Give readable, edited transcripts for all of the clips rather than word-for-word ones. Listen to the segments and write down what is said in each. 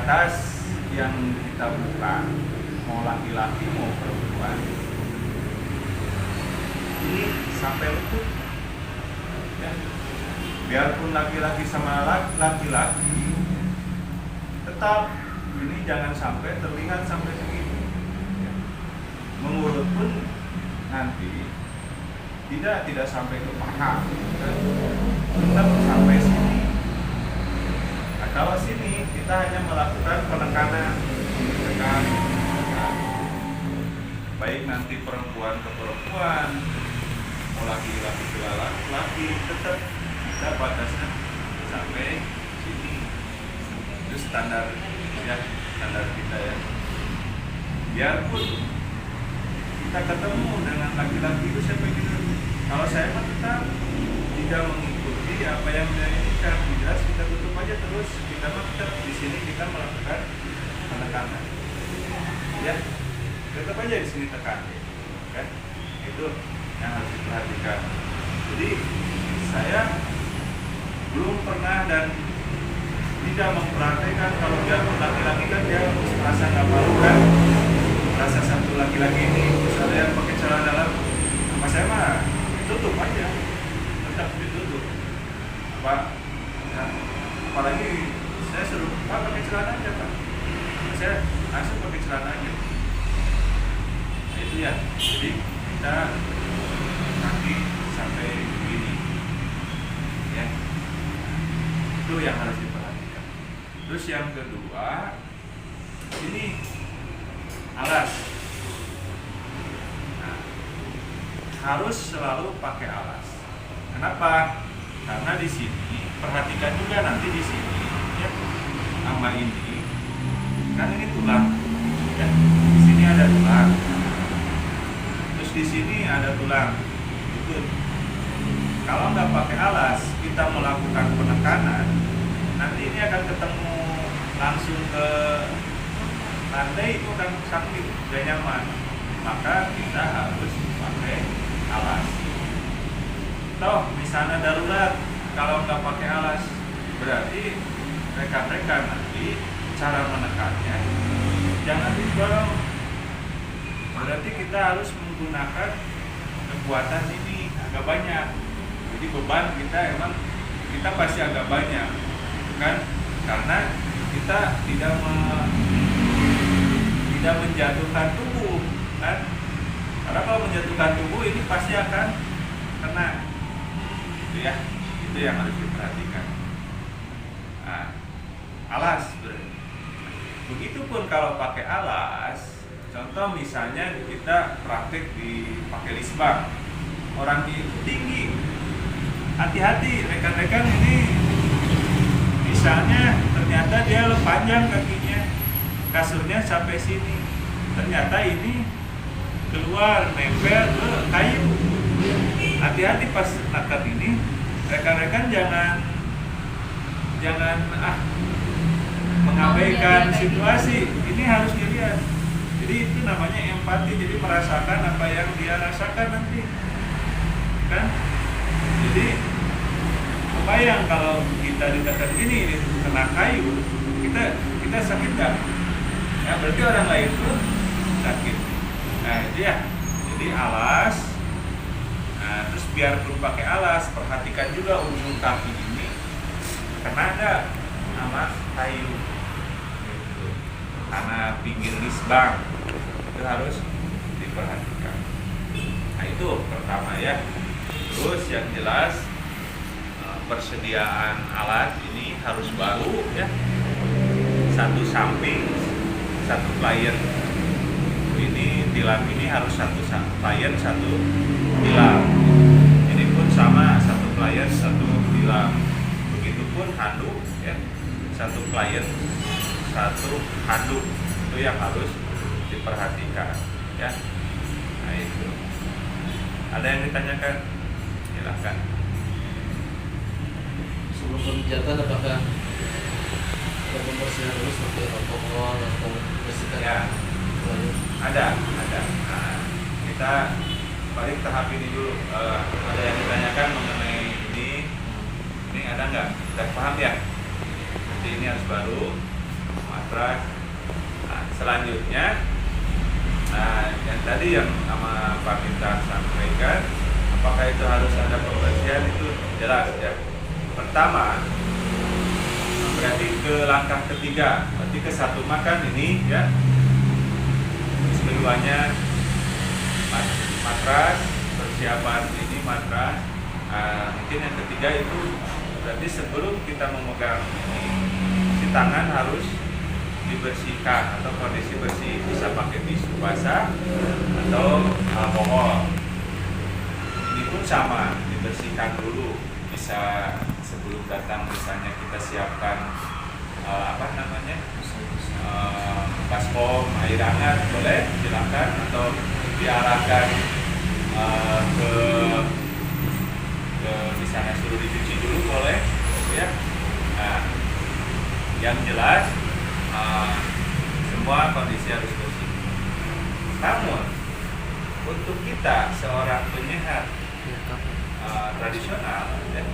atas yang kita buka, mau laki-laki mau perempuan, ini sampai lutut ya. Biarpun laki-laki sama laki-laki, tetap ini jangan sampai terlihat sampai segini ya. Mengurut pun nanti tidak sampai ke paha ya. Tetap sampai sini. Nah, kalau sini kita hanya melakukan penekanan, tekan. Baik nanti perempuan ke perempuan, mau laki-laki ke laki-laki, tetap kita batasnya sampai sini. Itu standar ya, standar kita ya. Biarpun kita ketemu dengan laki-laki itu saya pikir, kalau saya mah tetap tidak mengikuti apa yang dia inginkan, jelas kita tutup aja terus. Kita mah tetap di sini kita melakukan penekanan, ya. Tetap aja di sini tekan, kan? Itu yang harus diperhatikan. Jadi saya belum pernah dan tidak memperhatikan kalau dia laki-laki kan dia merasa nggak malu kan, merasa satu laki-laki ini misalnya yang pakai celana dalam, sama saya mah tutup aja, tetap ditutup. Apalagi saya suruh Pak pakai celana aja Pak, saya langsung pakai celana aja. Nah, itu ya, jadi kita kaki sampai begini, ya, itu yang harus diperhatikan. Terus yang kedua, ini alas. Nah, harus selalu pakai alas. Kenapa? Karena di sini perhatikan juga nanti di sini, ya, sama ini, kan ini tulang, ya, di sini ada tulang. Terus di sini ada tulang. Itu. Kalau nggak pakai alas, kita melakukan penekanan, nanti ini akan ketemu langsung ke lantai, itu akan sakit, gak nyaman. Maka kita harus pakai alas. Toh misalnya darurat, kalau nggak pakai alas, berarti rekan-rekan nanti cara menekannya jangan didorong. Berarti kita harus menggunakan kekuatan ini agak banyak. Jadi beban kita emang kita pasti agak banyak, kan? Karena kita tidak menjatuhkan tubuh, kan? Karena kalau menjatuhkan tubuh ini pasti akan kena, gitu ya. Itu yang harus diperhatikan. Nah, alas, begitupun kalau pakai alas. Contoh misalnya kita praktek di pakai lisbang, orang itu tinggi. Hati-hati rekan-rekan, ini misalnya ternyata dia panjang kakinya, kasurnya sampai sini, ternyata ini keluar nempel ke kayu. Hati-hati pas nakat ini, rekan-rekan jangan mengabaikan situasi. Ini harus dilihat. Jadi itu namanya empati, jadi merasakan apa yang dia rasakan nanti, kan? Jadi kebayang kalau kita ditekan ini kena kayu, kita sakit nggak? Ya berarti orang lain pun sakit. Nah itu ya. Jadi alas. Nah terus biarpun pakai alas, perhatikan juga ujung kaki ini kena nggak sama kayu. Gitu. Karena pinggir lisbang itu harus diperhatikan. Nah itu pertama ya. Terus yang jelas persediaan alat ini harus baru ya. Satu samping, satu klien. Ini tilam ini harus satu klien, satu tilam. Ini pun sama, satu klien, satu tilam. Begitupun handuk ya. Satu klien, satu handuk. Itu yang harus diperhatikan ya. Nah itu. Ada yang ditanyakan? Silakan. Sebelum pemijatan apakah ada pembersihan dulu seperti alkohol atau bersihkan? Ya. Ada. Nah, kita balik tahap ini dulu. Ada yang ditanyakan mengenai ini ada nggak? Sudah paham ya? Jadi ini harus baru. Nah, matras. Nah, selanjutnya, yang tadi yang sama Pak Minta sampaikan, apakah itu harus ada pembersihan, itu jelas ya. Pertama, berarti ke langkah ketiga, berarti ke satu makan ini ya. Terus keduanya matras, persiapan ini matras. Mungkin yang ketiga itu berarti sebelum kita memegang ini, si tangan harus dibersihkan atau kondisi bersih, bisa pakai tisu basah atau alkohol. Ini pun sama, dibersihkan dulu, bisa sebelum datang misalnya kita siapkan baskom, air hangat boleh, silakan, atau diarahkan ke misalnya suruh dicuci dulu boleh ya. Nah, yang jelas semua kondisi harus bersih. Namun untuk kita seorang penyehat tradisional ya,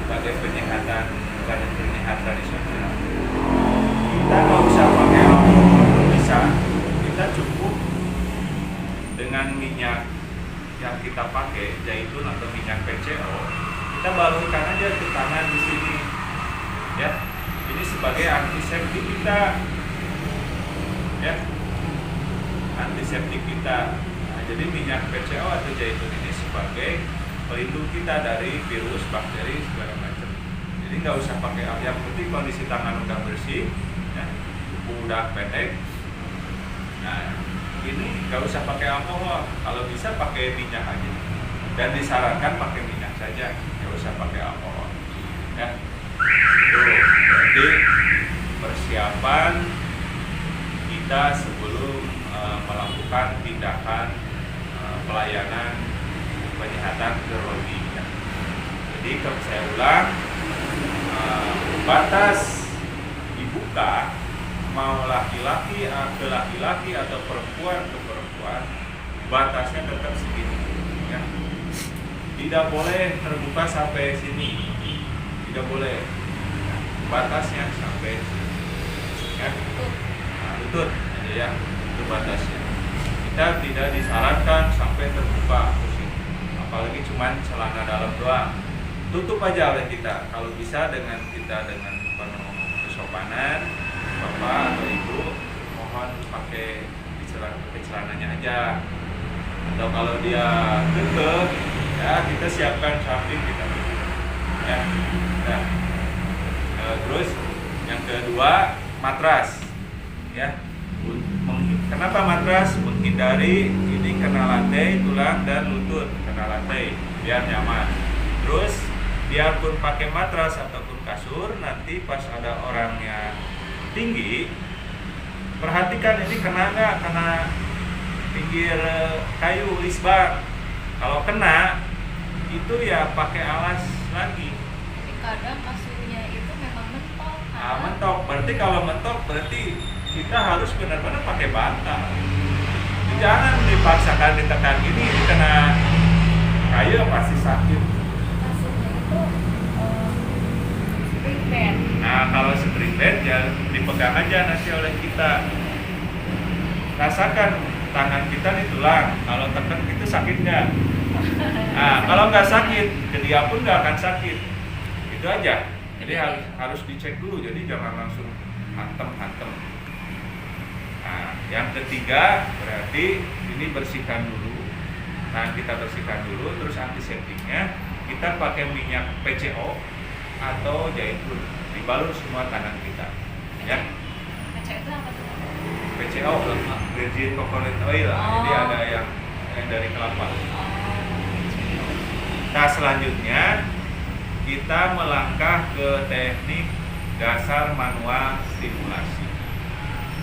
sebagai penyehat tradisional, kita nggak usah pakai alkohol, bisa kita cukup dengan minyak yang kita pakai, zaitun atau minyak PCO, kita balurkan aja ke tangan di sini ya. Ini sebagai antiseptik kita ya, antiseptik kita. Nah, jadi minyak PCO atau zaitun ini sebagai pelindung kita dari virus, bakteri, segala macam. Jadi nggak usah pakai, yang penting kondisi tangan udah bersih ya, kuku udah pendek. Nah, ini nggak usah pakai alkohol, kalau bisa pakai minyak aja, dan disarankan pakai minyak saja, nggak usah pakai alkohol ya. Jadi persiapan kita sebelum melakukan tindakan pelayanan penyehatan urologi ya. Jadi kalau saya ulang, batas dibuka mau laki-laki ke laki-laki atau perempuan ke perempuan, batasnya tetap segini ya. Tidak boleh terbuka sampai sini, tidak boleh, batasnya sampai sini ya. Nah, lutut aja ya, itu batasnya. Kita tidak disarankan sampai terbuka ke sini, apalagi cuman celana dalam doang. Tutup aja oleh kita, kalau bisa dengan kesopanan, bapak atau ibu mohon pakai celananya aja, atau kalau dia kekeh ya kita siapkan samping kita ya. Nah, terus yang kedua matras ya. Kenapa matras? Menghindari ini kena lantai, tulang dan lutut kena lantai biar nyaman. Terus biarpun pakai matras ataupun kasur, nanti pas ada orangnya tinggi, perhatikan ini kena nggak, kena pinggir kayu lisbar. Kalau kena itu ya pakai alas lagi. Tapi kadang kasurnya itu memang mentok kan? Mentok, berarti kalau mentok berarti kita harus benar-benar pakai bantal. Jangan dipaksakan ditekan, ini kena kayu pasti sakit. Kasurnya itu spring bed. Nah, kalau spring bed ya dipegang aja nanti oleh kita. Rasakan tangan kita nih tulang, kalau tekan itu sakit nggak? Nah, kalau nggak sakit, ke dia pun nggak akan sakit. Itu aja. Jadi harus dicek dulu, jadi jangan langsung hantem. Nah, yang ketiga berarti ini bersihkan dulu. Nah, kita bersihkan dulu, terus antiseptiknya kita pakai minyak PCO atau zaitun, dibalur semua tangan kita ya. PCO itu apa tuh? PCO virgin coconut oil lah. Jadi ada yang dari kelapa. Nah, selanjutnya kita melangkah ke teknik dasar manual stimulasi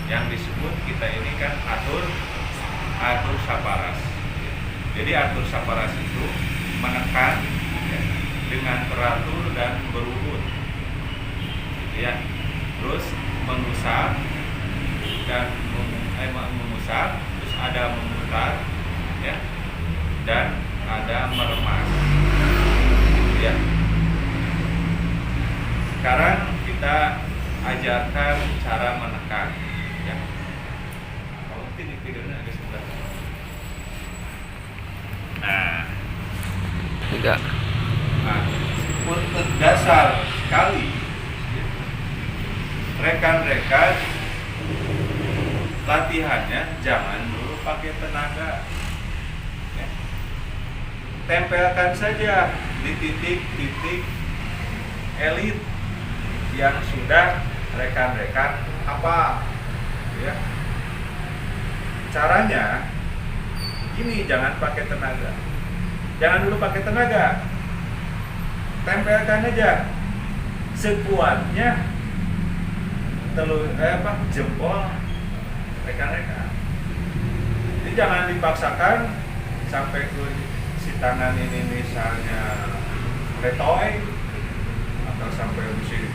yang disebut kita ini kan atur saparas. Jadi atur saparas itu menekan ya, dengan teratur dan berurut gitu ya. Terus mengusap dan mengusap, terus ada memutar ya, dan ada meremas gitu ya. Sekarang kita ajarkan cara menekan, ya. Kalau mungkin di videonya agak sebelah. Nah, Tidak. untuk dasar sekali, rekan-rekan latihannya jangan dulu pakai tenaga, ya. Tempelkan saja di titik-titik elit yang sudah rekan-rekan apa, ya. Caranya gini, jangan pakai tenaga, jangan dulu pakai tenaga, tempelkan aja sekuatnya jempol rekan-rekan. Jadi jangan dipaksakan sampai ke si tangan ini misalnya letoy, atau sampai bisi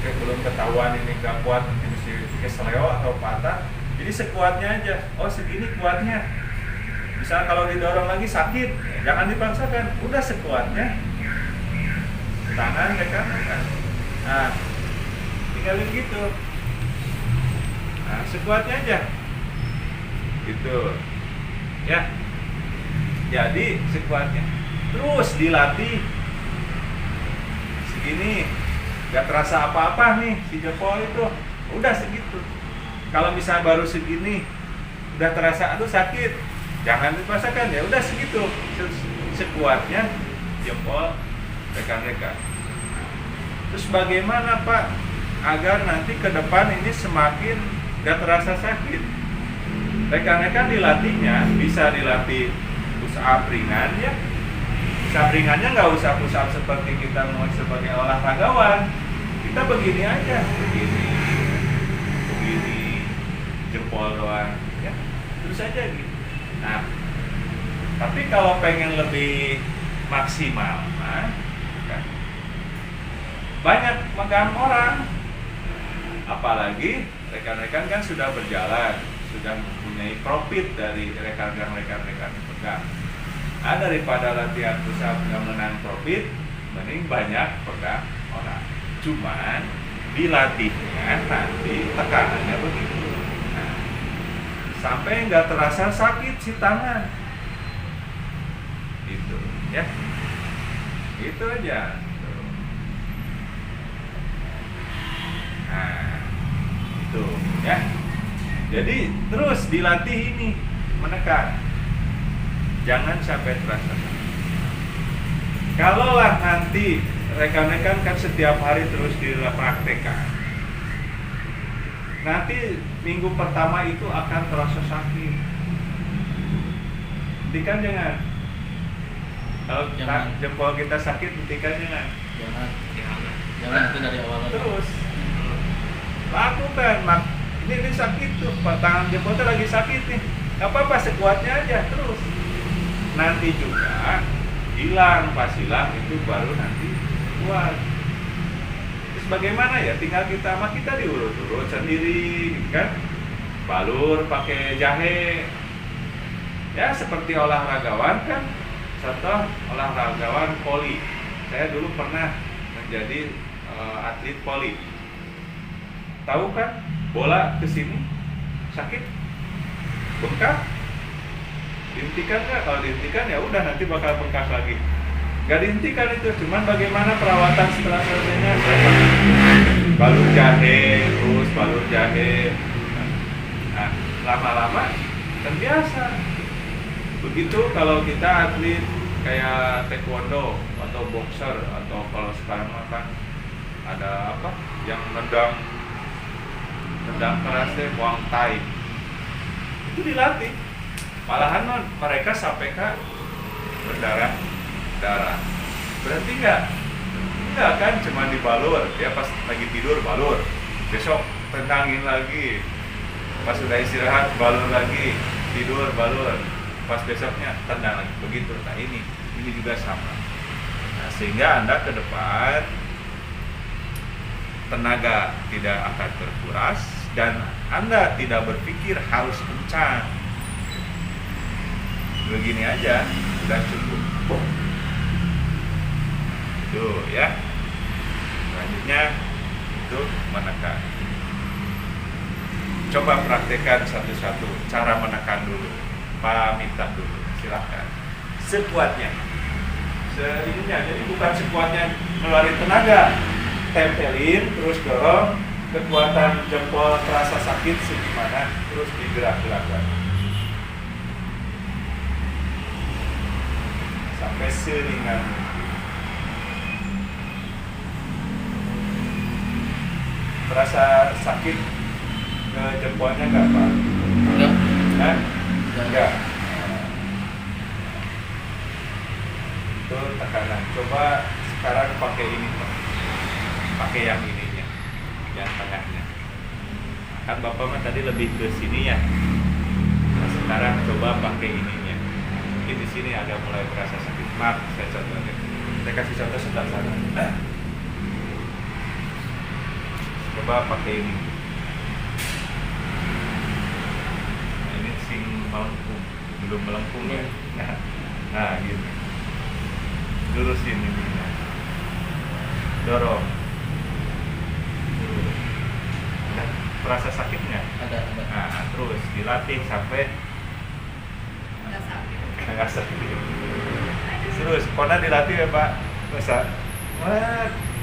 belum ketahuan ini gak kuat, bisi kesleo atau patah. Jadi sekuatnya aja, oh segini kuatnya. Misal kalau didorong lagi sakit, jangan dipaksakan, udah sekuatnya tangan rekan-rekan. Nah, tinggalin gitu. Nah, sekuatnya aja gitu, ya. Jadi sekuatnya terus dilatih. Segini gak terasa apa-apa nih si jempol itu, udah segitu. Kalau misalnya baru segini udah terasa aduh sakit, jangan dipaksakan, ya udah segitu sekuatnya jempol rekan-rekan. Terus bagaimana Pak agar nanti ke depan ini semakin gak terasa sakit? Rekan-rekan dilatihnya bisa dilatih push up ringan, ya. Push up ringannya nggak usah push up seperti kita mau sebagai olahragawan. Kita begini aja, begini jempol doang, ya. Terus aja gitu. Nah, tapi kalau pengen lebih maksimal, kan, banyak megang orang. Apalagi rekan-rekan kan sudah berjalan, sudah mempunyai profit dari rekan-rekan pegang. Nah, daripada latihan push up nggak menang profit, mending banyak pegang orang. Cuman dilatihnya nanti tekanannya begitu. Nah, sampai nggak terasa sakit si tangan. Gitu, ya. Itu aja. Nah, itu ya. Jadi terus dilatih ini menekan. Jangan sampai terasa. Kalaulah nanti rekan-rekan kan setiap hari terus dipraktekkan, nanti minggu pertama itu akan terasa sakit. Hentikan jangan. Kalau jempol kita sakit, hentikan jangan. Jangan itu dari awal. Terus lakukan, ini sakit tuh, tangan jempolnya lagi sakit nih, gak apa-apa, sekuatnya aja terus. Nanti juga hilang, pas hilang itu baru nanti kuat. Terus bagaimana ya? Tinggal kita diurut-urut sendiri, kan? Balur pakai jahe. Ya seperti olahragawan kan, contoh olahragawan poli. Saya dulu pernah menjadi atlet poli. Tahu kan? Bola ke sini sakit, bengkak. Dihentikan nggak? Kalau dihentikan ya udah nanti bakal bengkak lagi. Gak dihentikan itu, cuman bagaimana perawatan setelah selesainya? Balur jahe, terus balur jahe. Nah, lama-lama terbiasa. Begitu kalau kita atlet kayak taekwondo atau boxer, atau kalau sekarang kan ada apa? Yang nendang keras deh, Muay Thai. Itu dilatih. Malahan mereka sampai ke berdarah. Berarti enggak kan cuma dibalur, ya pas lagi tidur balur, besok tendangin lagi, pas sudah istirahat balur lagi, tidur balur, pas besoknya tendang lagi, begitu. Nah ini juga sama. Nah, sehingga Anda ke depan tenaga tidak akan terkuras dan Anda tidak berpikir harus kencang. Begini aja sudah cukup. Tuh ya. Selanjutnya untuk menekan. Coba praktekkan satu-satu cara menekan dulu. Pak minta dulu, silahkan. Sekuatnya. Seininya, jadi bukan sekuatnya ngeluarin tenaga. Tempelin, terus dorong, kekuatan jempol terasa sakit segimana, terus digerak-gerakkan. Sampai seringan mungkin. Terasa sakit ke jempolnya nggak Pak? Enggak. Hah? Enggak. Enggak. Itu tekanan. Coba sekarang pakai ini Pak. Pakai yang ininya, yang tengahnya. Kan Bapak mah tadi lebih ke sini ya. Nah, sekarang coba pakai ininya. Mungkin di sini agak mulai berasa sakit. Maaf, saya contohnya. Saya kasih contoh sebelah sana. Coba pakai ini. Nah, ini sing melengkung, belum melengkung ya. Nah, gitu. Lurusin ini. Dorong. Nah, terasa sakitnya? Ada. Nah, terus dilatih sampai Nggak sakit. nggak sakit. Terus, pernah dilatih ya Pak? Masa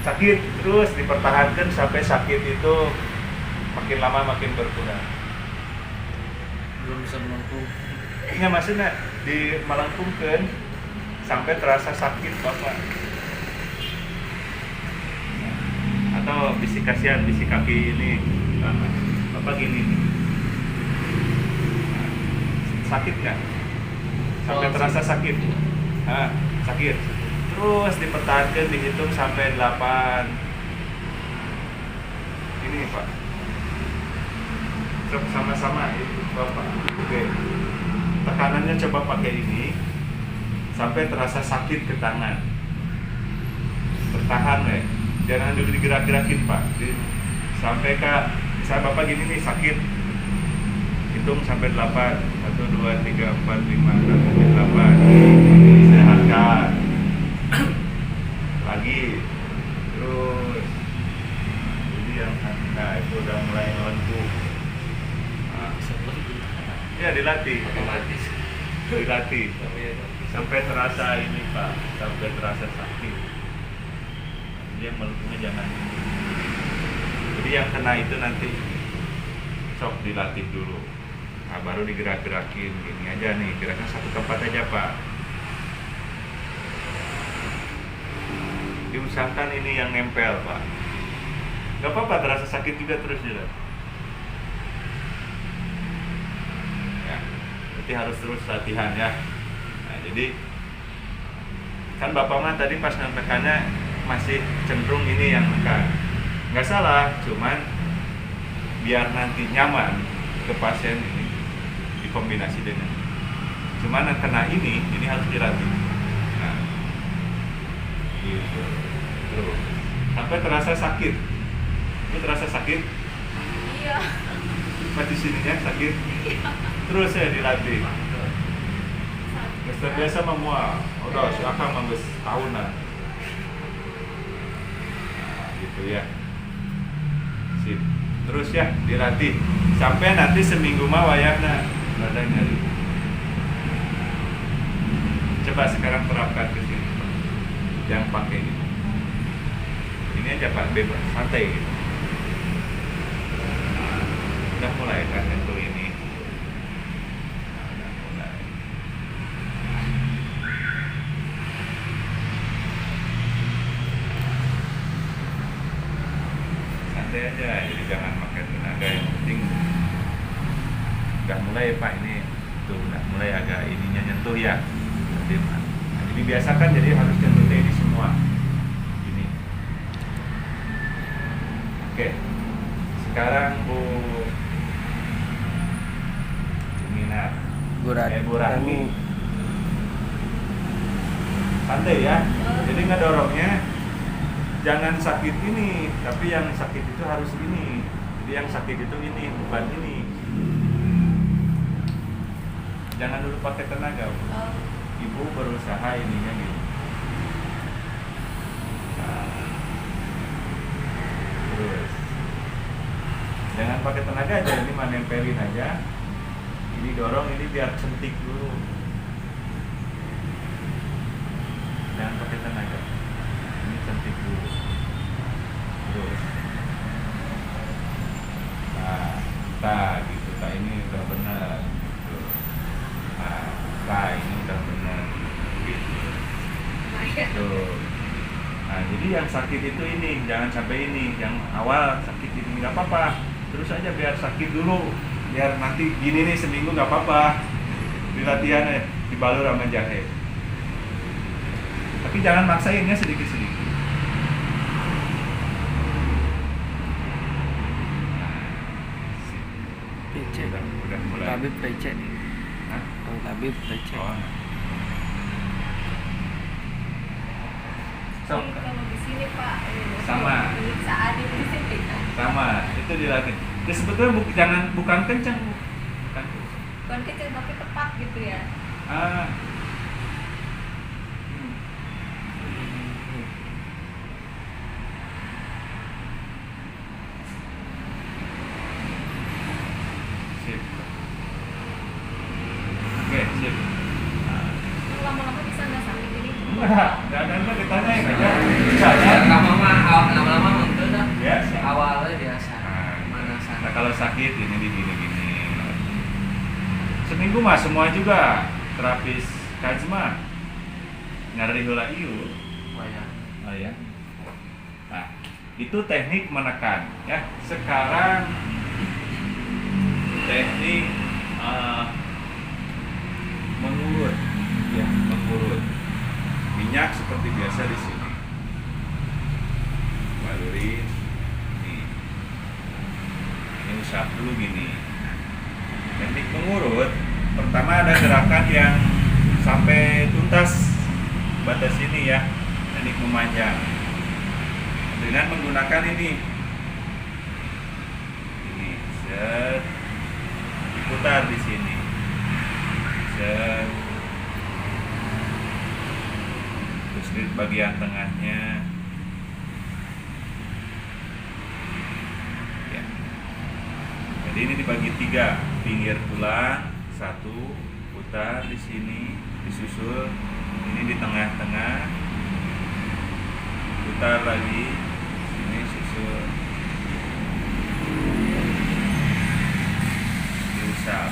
sakit, terus dipertahankan sampai sakit itu makin lama makin berkurang. Belum bisa melengkung. Ini maksudnya di melengkungkan sampai terasa sakit Bapak. Atau bisi kasihan, bisi kaki ini Bapak gini nih. Sakit nggak? Sampai Oh, terasa sakit? Sakit. Terus dipertahankan, dihitung sampai 8. Ini Pak. Sama-sama itu Bapak. Oke. Tekanannya coba pakai ini sampai terasa sakit ke tangan. Bertahan ya. Jangan dulu digerak-gerakin Pak. Sampai misalnya Bapak gini nih sakit. Hitung sampai 8. 1, 2, 3, 4, 5, 6, 7, 8. Sehatkan. Lagi. Terus. Jadi yang itu udah mulai melengkung. Bisa melengkung. Ya dilatih. Otomatis. Dilatih. Tapi ya, Sampai terasa ini Pak. Sampai terasa sakit. Dia melengkungnya jangan. Jadi yang kena itu nanti sok dilatih dulu. Nah, baru digerak-gerakin gini aja nih, geraknya satu tempat aja Pak. Diusahakan ini yang nempel Pak. Gak apa-apa terasa sakit juga terus jalan. Ya, berarti harus terus latihan ya. Nah, jadi kan Bapak mah tadi pas nekannya masih cenderung ini yang nekan. Nggak salah, cuman biar nanti nyaman ke pasien ini dikombinasi dengan. Cuman yang kena ini harus dilatih. Nah, gitu. Terus sampai terasa sakit. Itu terasa sakit? Iya. Pas di sininya sakit. Terus ya dilatih. Mister biasa memual. Udah si akang mangges tahunan. Nah, gitu ya. Sip. Terus ya dilatih sampai nanti seminggu mah wayahna rada nyeri. Coba sekarang terapkan ke sini. Yang pakai ini. Ini aja Pak, bebas, santai gitu. Udah mulai kan itu ini. Udah mulai. Santai aja, jadi jangan pakai tenaga, yang penting udah mulai Pak ini tuh udah mulai agak ininya nyentuh ya. Nah, jadi biasakan jadi harus nyentuhnya ini semua. Ini. Oke. Sekarang Bu Minat. Bu Rahmi. Santai ya. Jadi ngedorongnya jangan sakit ini, tapi yang sakit itu harus ini. Jadi yang sakit itu ini, bukan ini. Jangan dulu pakai tenaga. Ibu berusaha ininya gitu. Nah. Terus jangan pakai tenaga aja, ini mah nempelin aja. Ini dorong, ini biar centik dulu. Jangan pakai tenaga. Ini centik dulu. Terus. Nah, gitu. Nah, ini udah benar. Gitu. Nah, ini udah benar. Gitu. Tuh. Nah, jadi yang sakit itu ini, jangan sampai ini. Yang awal sakit ini nggak apa-apa. Terus aja biar sakit dulu. Biar nanti gini nih seminggu nggak apa-apa. Di latihan dibalur sama jahe. Tapi jangan maksainnya sedikit-sedikit. PC. Udah mulai. Tabib PC. Hah? Bang Tabib PC. Oh. Jadi kalau di sini Pak, Sama. saat di sini Sama, itu dilatih. Ya sebetulnya bukan kencang, bukan. bukan kecil tapi tepat gitu ya. Ah. Sip. Oke, sip. Lama-lama bisa nggak sakit ini? Enggak ada ditanya aja. Bisa Ya, ya. lama-lama mungkin dah. Biasa. Awalnya biasa. Nah, Mana sana. nah, kalau sakit ini gini. Seminggu mah semua juga terapis kajma. Ngari heula ieu. Oh ya. Oh ya. Nah, itu teknik menekan ya. Sekarang teknik mengurut ya, mengurut. Minyak seperti biasa di sini. Balurin nih. Ini usap dulu gini. Teknik mengurut, pertama ada gerakan yang sampai tuntas batas ini ya, teknik memanjang. Dengan menggunakan ini, set, diputar di sini, set, terus di bagian tengahnya, ya. Jadi ini dibagi 3, pinggir pulang, 1, putar di sini, disusul, ini di tengah-tengah, putar lagi, sini susul, diusap.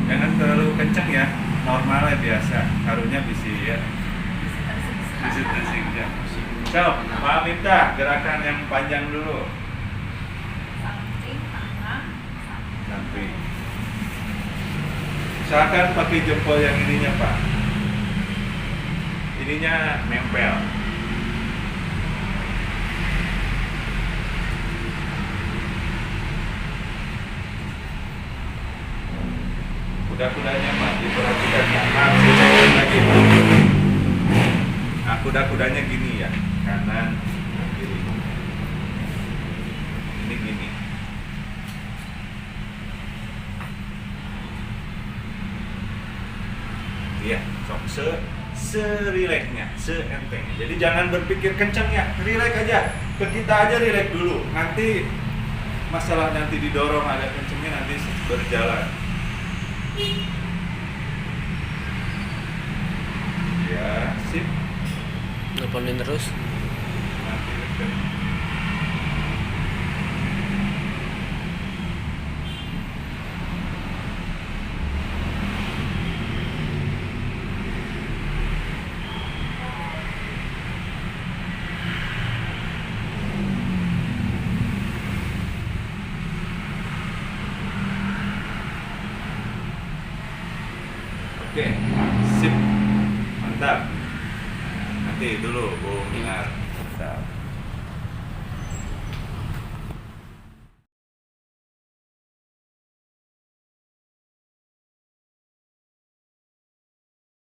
Jangan terlalu kenceng ya, normalnya biasa, harunya bisa ya, bisa ya. So, Pak minta gerakan yang panjang dulu. Samping, tangan, Samping. Usahakan pakai jempol yang ininya Pak. Ininya nempel. Kuda-kudanya Pak, diperhatikan ya. Lagi. Nah, kuda-kudanya gini ya, kanan, kiri. Ini gini. Iya, sok serileknya, seenteng. Jadi jangan berpikir kencang ya, rilek aja. Ke kita aja rilek dulu. Nanti masalah nanti didorong agak kencengnya nanti berjalan. Ya, sip. Nelponin terus. Nanti